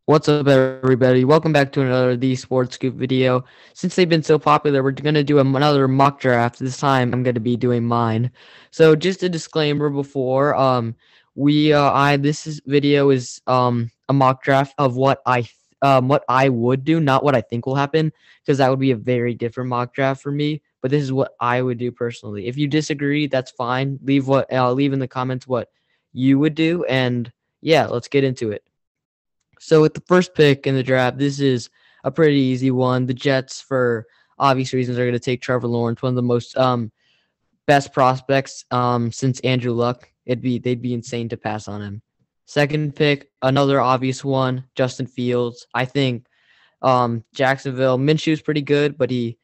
What's up, everybody? Welcome back to another The Sports Scoop video. Since they've been so popular, we're going to do another mock draft. This time, I'm going to be doing mine. So, just a disclaimer before, video is a mock draft of what I would do, not what I think will happen, because that would be a very different mock draft for me. But this is what I would do personally. If you disagree, that's fine. Leave in the comments what you would do, and yeah, let's get into it. So with the first pick in the draft, this is a pretty easy one. The Jets, for obvious reasons, are going to take Trevor Lawrence, one of the most best prospects since Andrew Luck. They'd be insane to pass on him. Second pick, another obvious one, Justin Fields. I think Jacksonville, Minshew's pretty good, but he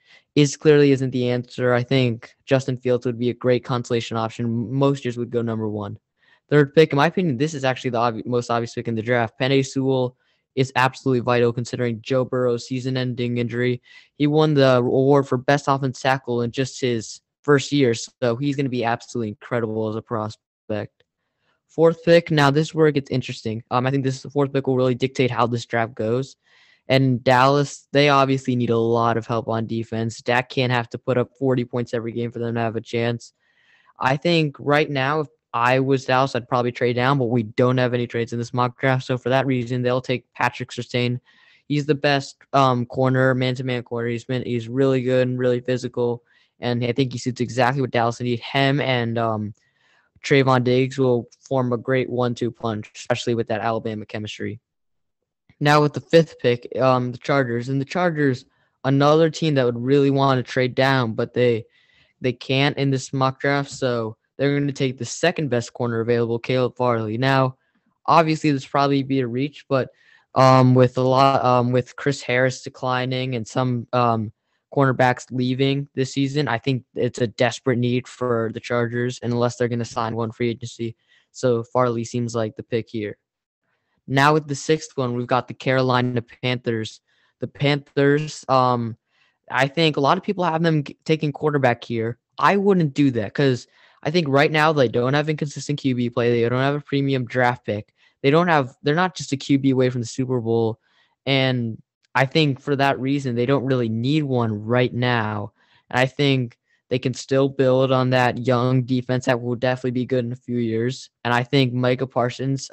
clearly isn't the answer. I think Justin Fields would be a great consolation option. Most years would go number one. Third pick, in my opinion, this is actually the most obvious pick in the draft. Penei Sewell is absolutely vital considering Joe Burrow's season-ending injury. He won the award for best offensive tackle in just his first year, so he's going to be absolutely incredible as a prospect. Fourth pick, now this is where it gets interesting. I think the fourth pick will really dictate how this draft goes. And Dallas, they obviously need a lot of help on defense. Dak can't have to put up 40 points every game for them to have a chance. I think right now, if I was Dallas, I'd probably trade down, but we don't have any trades in this mock draft. So for that reason, they'll take Patrick Surtain. He's the best corner, man-to-man corner. He's really good and really physical, and I think he suits exactly what Dallas need. Him and Trayvon Diggs will form a great 1-2 punch, especially with that Alabama chemistry. Now with the fifth pick, the Chargers. And the Chargers, another team that would really want to trade down, but they can't in this mock draft, so they're going to take the second best corner available, Caleb Farley. Now, obviously, this probably be a reach, but with Chris Harris declining and some cornerbacks leaving this season, I think it's a desperate need for the Chargers, unless they're going to sign one free agency. So Farley seems like the pick here. Now with the sixth one, we've got the Carolina Panthers. The Panthers, I think a lot of people have them taking quarterback here. I wouldn't do that because I think right now they don't have inconsistent QB play. They don't have a premium draft pick. They're not just a QB away from the Super Bowl. And I think for that reason, they don't really need one right now. And I think they can still build on that young defense that will definitely be good in a few years. And I think Micah Parsons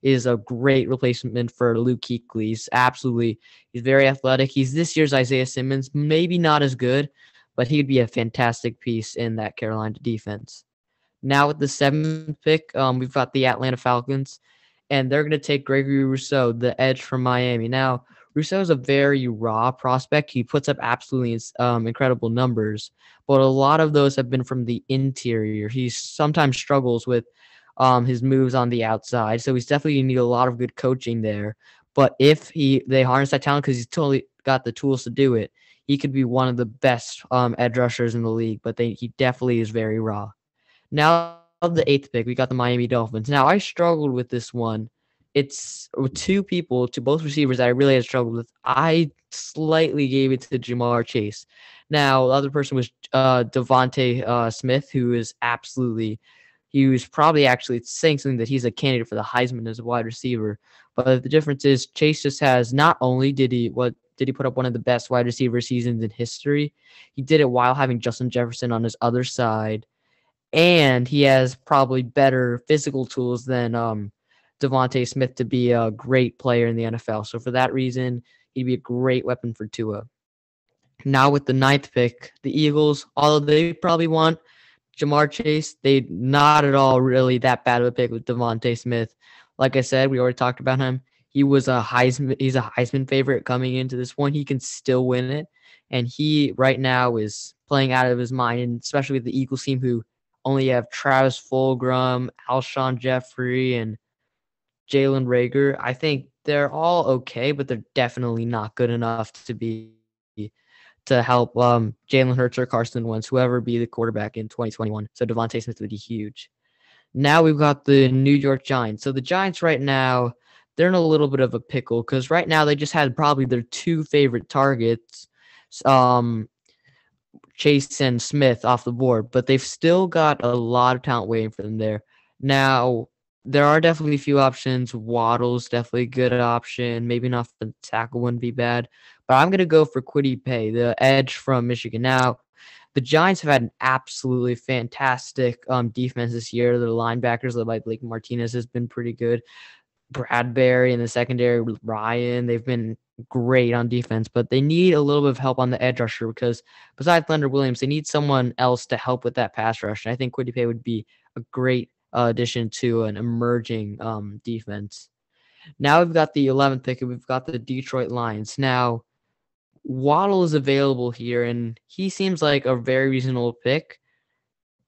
is a great replacement for Luke Kuechly. He's very athletic. He's this year's Isaiah Simmons, maybe not as good, but he'd be a fantastic piece in that Carolina defense. Now with the seventh pick, we've got the Atlanta Falcons, and they're going to take Gregory Rousseau, the edge from Miami. Now, Rousseau is a very raw prospect. He puts up absolutely incredible numbers, but a lot of those have been from the interior. He sometimes struggles with his moves on the outside, so he's definitely going to need a lot of good coaching there. But if they harness that talent, because he's totally got the tools to do it, he could be one of the best edge rushers in the league, but he definitely is very raw. Now, the eighth pick, we got the Miami Dolphins. Now, I struggled with this one. It's two both receivers that I really had struggled with. I slightly gave it to Jamar Chase. Now, the other person was Devontae Smith, who is he was probably actually saying something that he's a candidate for the Heisman as a wide receiver. But the difference is Chase just has, not only did he put up one of the best wide receiver seasons in history, he did it while having Justin Jefferson on his other side. And he has probably better physical tools than Devontae Smith to be a great player in the NFL. So for that reason, he'd be a great weapon for Tua. Now with the ninth pick, the Eagles, although they probably want Jamar Chase, they not at all really that bad of a pick with Devontae Smith. Like I said, we already talked about him. He's a Heisman favorite coming into this one. He can still win it. And he right now is playing out of his mind, and especially with the Eagles team who only have Travis Fulgham, Alshon Jeffrey, and Jalen Reagor. I think they're all okay, but they're definitely not good enough to help Jalen Hurts or Carson Wentz, whoever be the quarterback in 2021. So Devontae Smith would be huge. Now we've got the New York Giants. So the Giants right now, they're in a little bit of a pickle because right now they just had probably their two favorite targets, Chase and Smith, off the board, but they've still got a lot of talent waiting for them there. Now, there are definitely a few options. Waddle's definitely a good option. Maybe not the tackle wouldn't be bad. But I'm going to go for Kwity Paye, the edge from Michigan. Now, the Giants have had an absolutely fantastic defense this year. Their linebackers, led by Blake Martinez, has been pretty good. Bradbury in the secondary with Ryan, they've been great on defense, but they need a little bit of help on the edge rusher because besides Leonard Williams, they need someone else to help with that pass rush. And I think Kwity Paye would be a great addition to an emerging defense. Now we've got the 11th pick, and we've got the Detroit Lions. Now, Waddle is available here, and he seems like a very reasonable pick.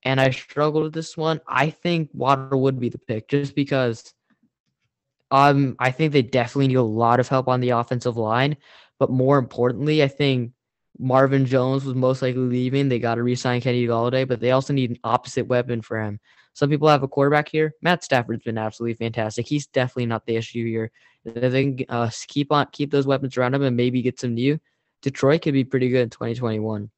And I struggled with this one. I think Waddle would be the pick just because I think they definitely need a lot of help on the offensive line, but more importantly, I think Marvin Jones was most likely leaving. They got to re-sign Kenny Golladay, but they also need an opposite weapon for him. Some people have a quarterback here. Matt Stafford's been absolutely fantastic. He's definitely not the issue here. If they can keep those weapons around him and maybe get some new, Detroit could be pretty good in 2021.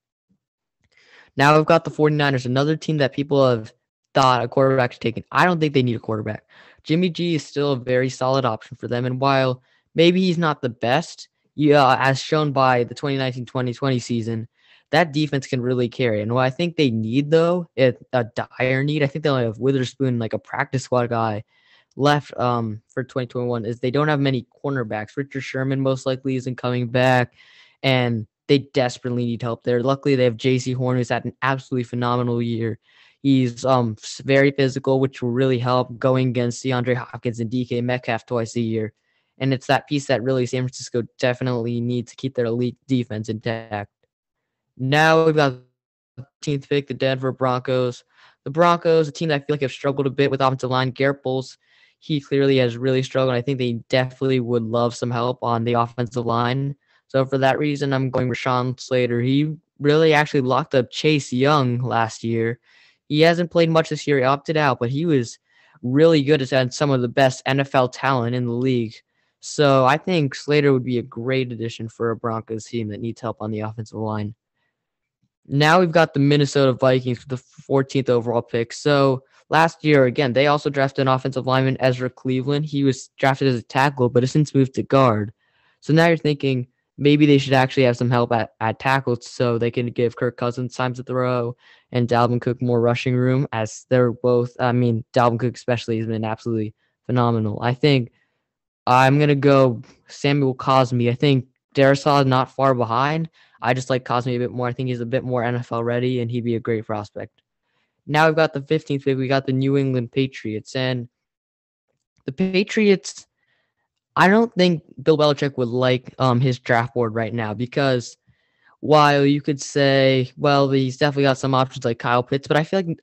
Now we've got the 49ers, another team that people have thought a quarterback's taken. I don't think they need a quarterback. Jimmy G is still a very solid option for them. And while maybe he's not the best, as shown by the 2019-2020 season, that defense can really carry. And what I think they need, though, is a dire need. I think they only have Witherspoon, like a practice squad guy, left for 2021, is they don't have many cornerbacks. Richard Sherman most likely isn't coming back, and they desperately need help there. Luckily, they have J.C. Horn, who's had an absolutely phenomenal year. He's very physical, which will really help going against DeAndre Hopkins and DK Metcalf twice a year. And it's that piece that really San Francisco definitely needs to keep their elite defense intact. Now we've got the 13th pick, the Denver Broncos. The Broncos, a team that I feel like have struggled a bit with offensive line. Garrett Bowles, he clearly has really struggled. I think they definitely would love some help on the offensive line. So for that reason, I'm going Rashawn Slater. He really actually locked up Chase Young last year. He hasn't played much this year. He opted out, but he was really good at some of the best NFL talent in the league. So I think Slater would be a great addition for a Broncos team that needs help on the offensive line. Now we've got the Minnesota Vikings for the 14th overall pick. So last year, again, they also drafted an offensive lineman, Ezra Cleveland. He was drafted as a tackle, but has since moved to guard. So now you're thinking maybe they should actually have some help at tackle so they can give Kirk Cousins time to throw and Dalvin Cook more rushing room, as they're both, Dalvin Cook especially has been absolutely phenomenal. I think I'm going to go Samuel Cosmi. I think Darisaw is not far behind. I just like Cosmi a bit more. I think he's a bit more NFL ready, and he'd be a great prospect. Now we've got the 15th pick. We got the New England Patriots. And the Patriots, I don't think Bill Belichick would like his draft board right now because while you could say, well, he's definitely got some options like Kyle Pitts, but I feel like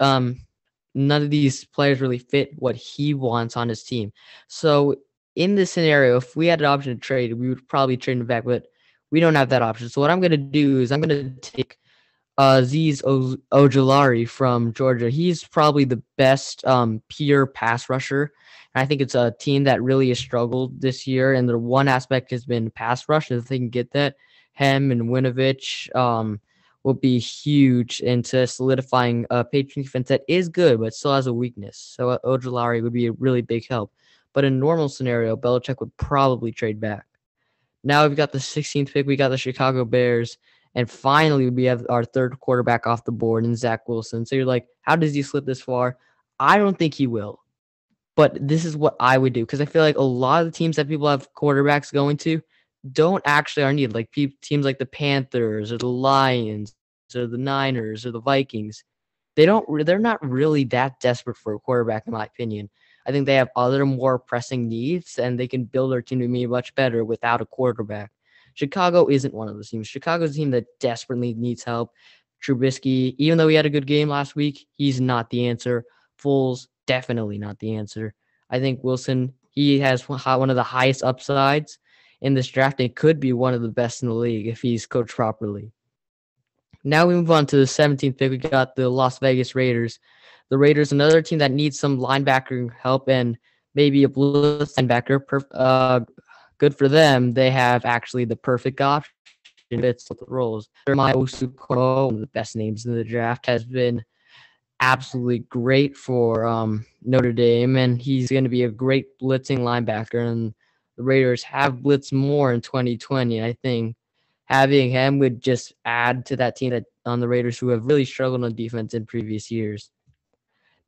none of these players really fit what he wants on his team. So in this scenario, if we had an option to trade, we would probably trade him back, but we don't have that option. So what I'm going to do is I'm going to take Azeez Ojulari from Georgia. He's probably the best pure pass rusher. And I think it's a team that really has struggled this year, and their one aspect has been pass rush. And if they can get that, him and Winovich will be huge into solidifying a Patriot defense that is good but still has a weakness. So Ojulari would be a really big help. But in a normal scenario, Belichick would probably trade back. Now we've got the 16th pick. We got the Chicago Bears. And finally, we have our third quarterback off the board in Zach Wilson. So you're like, how does he slip this far? I don't think he will. But this is what I would do because I feel like a lot of the teams that people have quarterbacks going to don't actually are needed. Like teams like the Panthers or the Lions or the Niners or the Vikings. They're not really that desperate for a quarterback, in my opinion. I think they have other more pressing needs, and they can build their team to be much better without a quarterback. Chicago isn't one of those teams. Chicago's a team that desperately needs help. Trubisky, even though he had a good game last week, he's not the answer. Foles, definitely not the answer. I think Wilson, he has one of the highest upsides in this draft and could be one of the best in the league if he's coached properly. Now we move on to the 17th pick. We got the Las Vegas Raiders. The Raiders, another team that needs some linebacker help and maybe a blitz linebacker. Good for them. They have actually the perfect option. Fits the roles. Jeremiah Osukomo, one of the best names in the draft, has been absolutely great for Notre Dame, and he's going to be a great blitzing linebacker. And the Raiders have blitzed more in 2020. I think having him would just add to that team that on the Raiders who have really struggled on defense in previous years.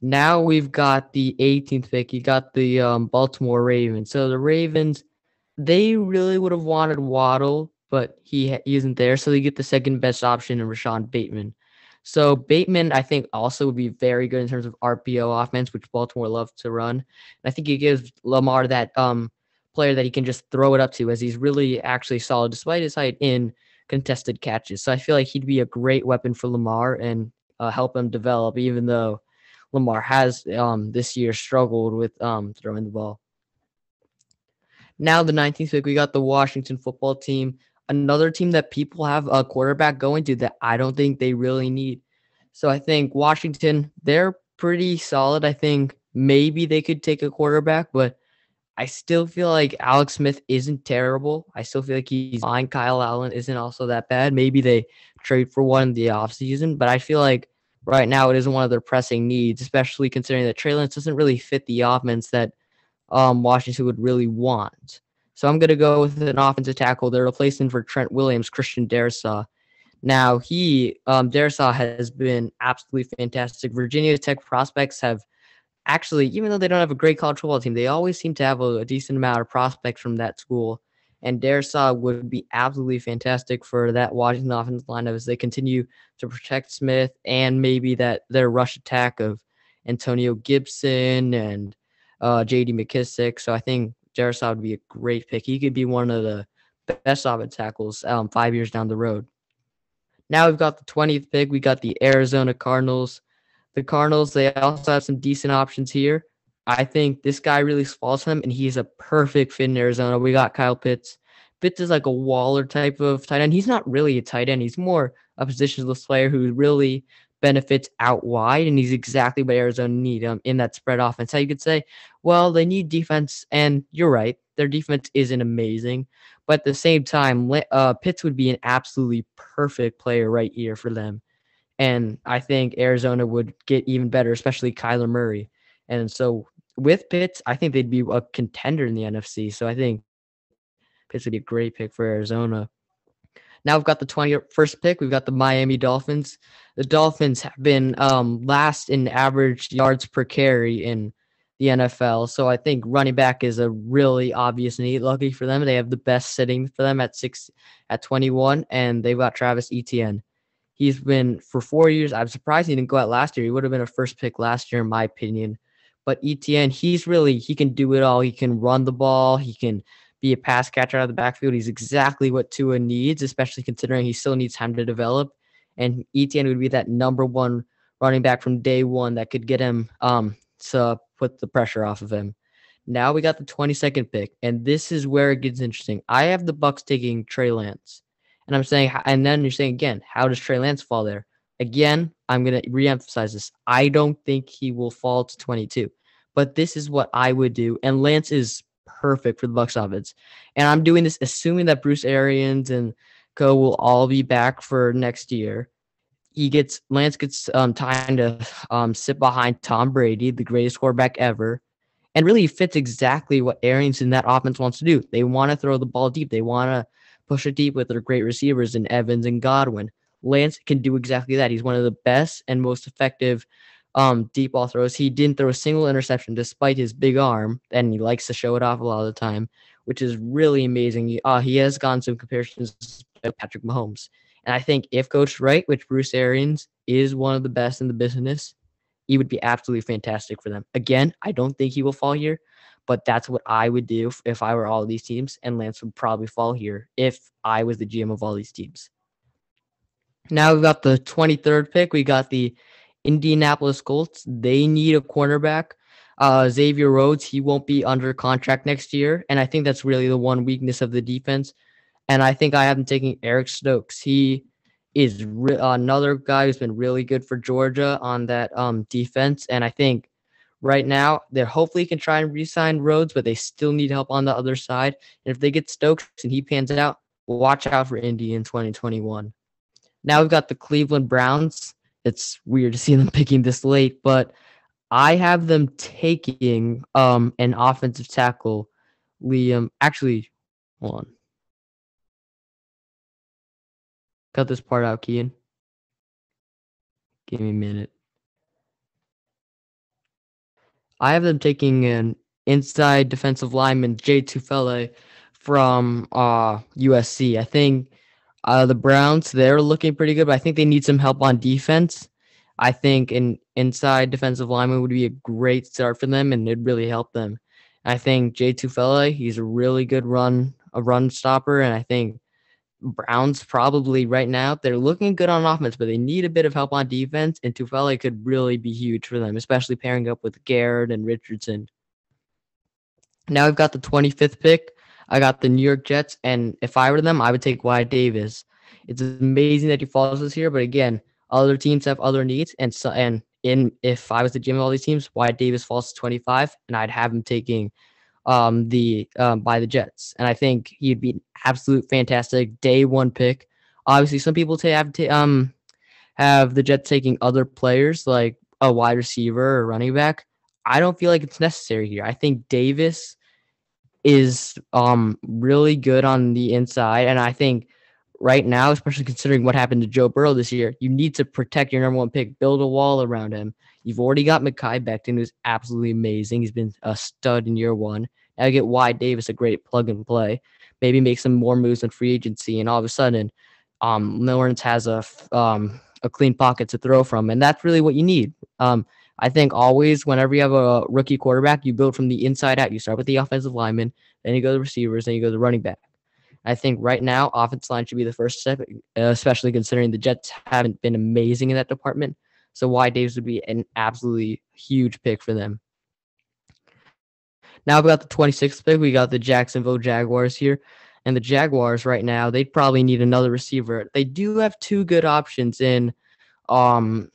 Now we've got the 18th pick. You got the Baltimore Ravens. So the Ravens, they really would have wanted Waddle, but he isn't there. So they get the second best option in Rashad Bateman. So Bateman, I think, also would be very good in terms of RPO offense, which Baltimore loves to run. And I think it gives Lamar that player that he can just throw it up to, as he's really actually solid despite his height in contested catches. So I feel like he'd be a great weapon for Lamar and help him develop, even though Lamar has this year struggled with throwing the ball. Now the 19th pick, we got the Washington football team, another team that people have a quarterback going to that I don't think they really need. So I think Washington, they're pretty solid. I think maybe they could take a quarterback, but I still feel like Alex Smith isn't terrible. I still feel like he's fine. Kyle Allen isn't also that bad. Maybe they trade for one in the offseason, but I feel like right now it isn't one of their pressing needs, especially considering that Trey Lance doesn't really fit the offense that Washington would really want. So I'm going to go with an offensive tackle. They're replacing for Trent Williams, Christian Darrisaw. Now, Darrisaw has been absolutely fantastic. Virginia Tech prospects have actually, even though they don't have a great college football team, they always seem to have a decent amount of prospects from that school. And Darrisaw would be absolutely fantastic for that Washington offensive lineup as they continue to protect Smith and maybe that their rush attack of Antonio Gibson and J.D. McKissick. So I think Darrisaw would be a great pick. He could be one of the best offensive tackles 5 years down the road. Now we've got the 20th pick. We got the Arizona Cardinals. The Cardinals, they also have some decent options here. I think this guy really falls to him, and he's a perfect fit in Arizona. We got Kyle Pitts. Pitts is like a Waller type of tight end. He's not really a tight end. He's more a positionless player who really benefits out wide, and he's exactly what Arizona need in that spread offense. How you could say, well, they need defense, and you're right. Their defense isn't amazing, but at the same time, Pitts would be an absolutely perfect player right here for them. And I think Arizona would get even better, especially Kyler Murray. And so with Pitts, I think they'd be a contender in the NFC. So I think Pitts would be a great pick for Arizona. Now we've got the 21st pick. We've got the Miami Dolphins. The Dolphins have been last in average yards per carry in the NFL. So I think running back is a really obvious need. Lucky for them, they have the best sitting for them at 21, and they've got Travis Etienne. He's been for 4 years. I'm surprised he didn't go out last year. He would have been a first pick last year, in my opinion. But Etienne, he can do it all. He can run the ball. He can be a pass catcher out of the backfield. He's exactly what Tua needs, especially considering he still needs time to develop. And Etienne would be that number one running back from day one that could get him to put the pressure off of him. Now we got the 22nd pick, and this is where it gets interesting. I have the Bucs taking Trey Lance. And I'm saying, and then you're saying again, how does Trey Lance fall there? Again, I'm going to reemphasize this. I don't think he will fall to 22, but this is what I would do. And Lance is perfect for the Bucs offense. And I'm doing this assuming that Bruce Arians and co will all be back for next year. Lance gets time to sit behind Tom Brady, the greatest quarterback ever. And really fits exactly what Arians in that offense wants to do. They want to throw the ball deep. They want to push it deep with their great receivers in Evans and Godwin. Lance can do exactly that. He's one of the best and most effective deep ball throws. He didn't throw a single interception despite his big arm, and he likes to show it off a lot of the time, which is really amazing. He has gotten some comparisons to Patrick Mahomes. And I think if coached right, which Bruce Arians is one of the best in the business, he would be absolutely fantastic for them. Again, I don't think he will fall here, but that's what I would do if I were all of these teams, and Lance would probably fall here if I was the GM of all these teams. Now we've got the 23rd pick. We got the Indianapolis Colts. They need a cornerback. Xavier Rhodes, he won't be under contract next year, and I think that's really the one weakness of the defense. And I think I have him taking Eric Stokes. He is another guy who's been really good for Georgia on that defense, and I think right now, they hopefully can try and re-sign Rhodes, but they still need help on the other side. And if they get Stokes and he pans out, watch out for Indy in 2021. Now we've got the Cleveland Browns. it's weird to see them picking this late, but I have them taking an offensive tackle, Liam. Actually, hold on. Cut this part out, Kian. Give me a minute. I have them taking an inside defensive lineman, Jay Tufele, from USC. I think the Browns, they're looking pretty good, but I think they need some help on defense. I think an inside defensive lineman would be a great start for them, and it'd really help them. I think Jay Tufele, he's a really good a run stopper, and I think Browns probably right now, they're looking good on offense, but they need a bit of help on defense, and Tufele could really be huge for them, especially pairing up with Garrett and Richardson. Now we've got the 25th pick. I got the New York Jets, and if I were them, I would take Wyatt Davis. It's amazing that he falls this here, but again, other teams have other needs, and if I was the GM of all these teams, Wyatt Davis falls to 25, and I'd have him taking by the Jets, and I think he'd be an absolute fantastic day one pick. Obviously, some people have the Jets taking other players like a wide receiver or running back. I don't feel like it's necessary here. I think Davis is really good on the inside, and I think right now, especially considering what happened to Joe Burrow this year, you need to protect your number one pick, build a wall around him. You've already got Mekhi Becton, who's absolutely amazing. He's been a stud in year one. Now you get Wyatt Davis, a great plug and play. Maybe make some more moves in free agency, and all of a sudden, Lawrence has a clean pocket to throw from, and that's really what you need. I think always, whenever you have a rookie quarterback, you build from the inside out. You start with the offensive lineman, then you go to the receivers, then you go to the running back. I think right now, offensive line should be the first step, especially considering the Jets haven't been amazing in that department. So Wyatt Davis would be an absolutely huge pick for them. Now we got the 26th pick. We got the Jacksonville Jaguars here. And the Jaguars right now, they probably need another receiver. They do have two good options in DJ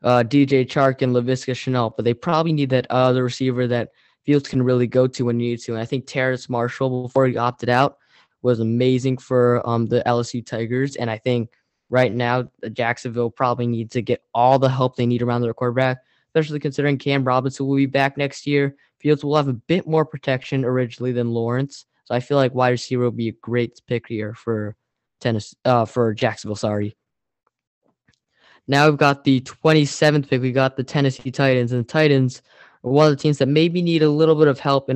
Chark and Laviska Shenault, but they probably need that other receiver that Fields can really go to when needed to. And I think Terrace Marshall, before he opted out, was amazing for the LSU Tigers. And I think right now, Jacksonville probably needs to get all the help they need around their quarterback, especially considering Cam Robinson will be back next year. Fields will have a bit more protection originally than Lawrence. So I feel like wide receiver will be a great pick here for Jacksonville, sorry. Now we've got the 27th pick. We got the Tennessee Titans, and the Titans are one of the teams that maybe need a little bit of help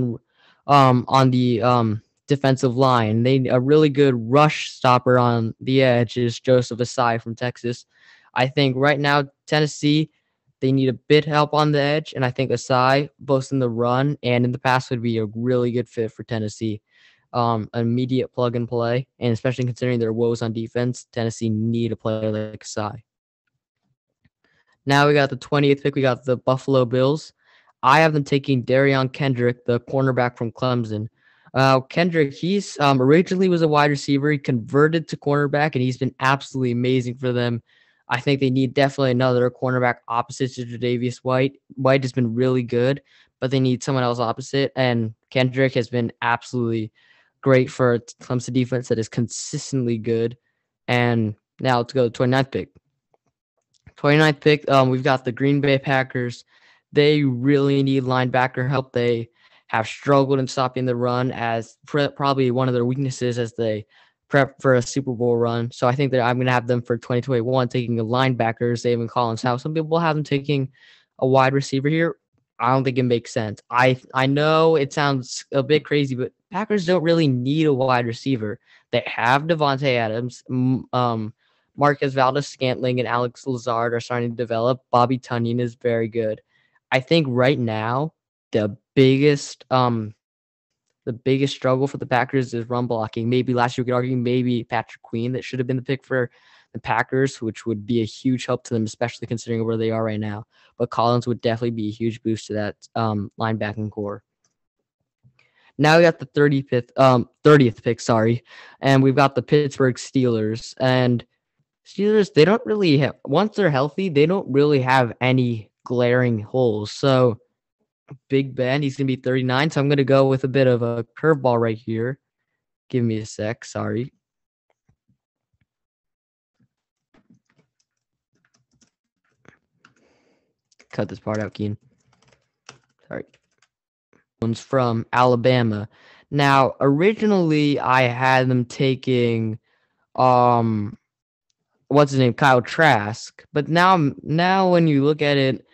on the defensive line. They need a really good rush stopper on the edge is Joseph Asai from Texas. I think right now Tennessee, they need a bit help on the edge, and I think Asai, both in the run and in the pass, would be a really good fit for Tennessee. An immediate plug and play, and especially considering their woes on defense, Tennessee need a player like Asai. Now we got the 20th pick. We got the Buffalo Bills. I have them taking Darion Kendrick, the cornerback from Clemson. Kendrick, he's originally was a wide receiver. He converted to cornerback, and he's been absolutely amazing for them. I think they need definitely another cornerback opposite to Tre'Davious White. White has been really good, but they need someone else opposite, and Kendrick has been absolutely great for a Clemson defense that is consistently good. And now let's go to the 29th pick. 29th pick, we've got the Green Bay Packers. They really need linebacker help. They have struggled in stopping the run as probably one of their weaknesses as they prep for a Super Bowl run. So I think that I'm going to have them for 2021 taking a linebacker, Zaven Collins. Now, some people have them taking a wide receiver here. I don't think it makes sense. I know it sounds a bit crazy, but Packers don't really need a wide receiver. They have Devontae Adams, Marquez Valdes-Scantling, and Alex Lazard are starting to develop. Bobby Tunyon is very good. I think right now the biggest struggle for the Packers is run blocking. Maybe last year we could argue maybe Patrick Queen that should have been the pick for the Packers, which would be a huge help to them, especially considering where they are right now. But Collins would definitely be a huge boost to that linebacking core. Now we got the 30th pick, and we've got the Pittsburgh Steelers. And Steelers, they don't really have, once they're healthy, they don't really have any glaring holes. So Big Ben, he's going to be 39. So I'm going to go with a bit of a curveball right here. Give me a sec. Sorry. cut this part out, Keen. Sorry. One's from Alabama. Now, originally I had them taking what's his name, Kyle Trask, but now when you look at it,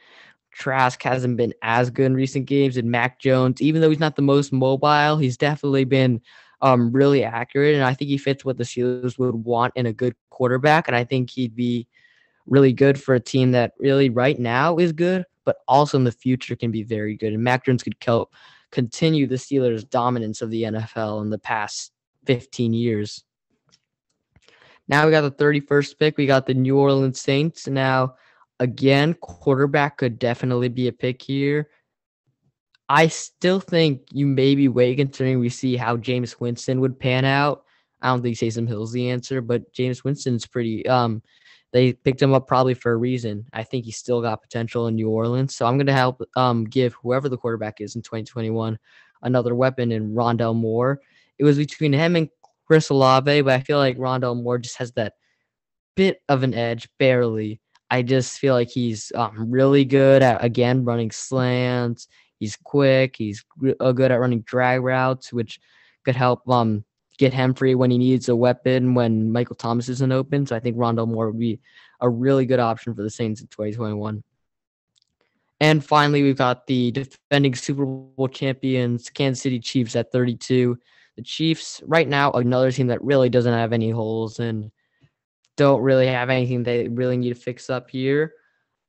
Trask hasn't been as good in recent games, and Mac Jones, even though he's not the most mobile, he's definitely been really accurate, and I think he fits what the Steelers would want in a good quarterback, and I think he'd be really good for a team that really right now is good, but also in the future can be very good. And Mac Jones could continue the Steelers' dominance of the NFL in the past 15 years. Now we got the 31st pick. We got the New Orleans Saints. Now, again, quarterback could definitely be a pick here. I still think you may be waiting considering we see how Jameis Winston would pan out. I don't think Taysom Hill's the answer, but Jameis Winston's pretty they picked him up probably for a reason. I think he's still got potential in New Orleans. So I'm going to help give whoever the quarterback is in 2021 another weapon in Rondale Moore. It was between him and Chris Olave, but I feel like Rondale Moore just has that bit of an edge, barely. I just feel like he's really good at, again, running slants. He's quick. He's good at running drag routes, which could help get him free when he needs a weapon when Michael Thomas isn't open. So I think Rondale Moore would be a really good option for the Saints in 2021. And finally, we've got the defending Super Bowl champions, Kansas City Chiefs at 32. The Chiefs, right now, another team that really doesn't have any holes and don't really have anything they really need to fix up here.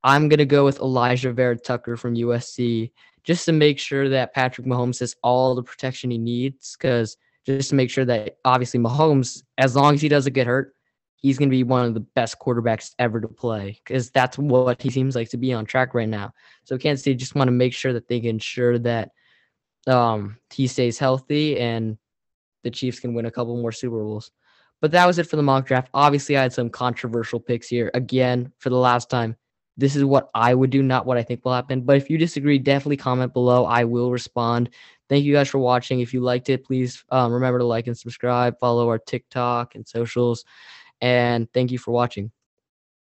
I'm going to go with Elijah Vera-Tucker from USC just to make sure that Patrick Mahomes has all the protection he needs, because just to make sure that obviously Mahomes, as long as he doesn't get hurt, he's going to be one of the best quarterbacks ever to play, because that's what he seems like to be on track right now. So Kansas City just want to make sure that they can ensure that he stays healthy and the Chiefs can win a couple more Super Bowls. But that was it for the mock draft. Obviously, I had some controversial picks here. Again, for the last time, this is what I would do, not what I think will happen. But if you disagree, definitely comment below. I will respond. Thank you guys for watching. If you liked it, please remember to like and subscribe. Follow our TikTok and socials. And thank you for watching.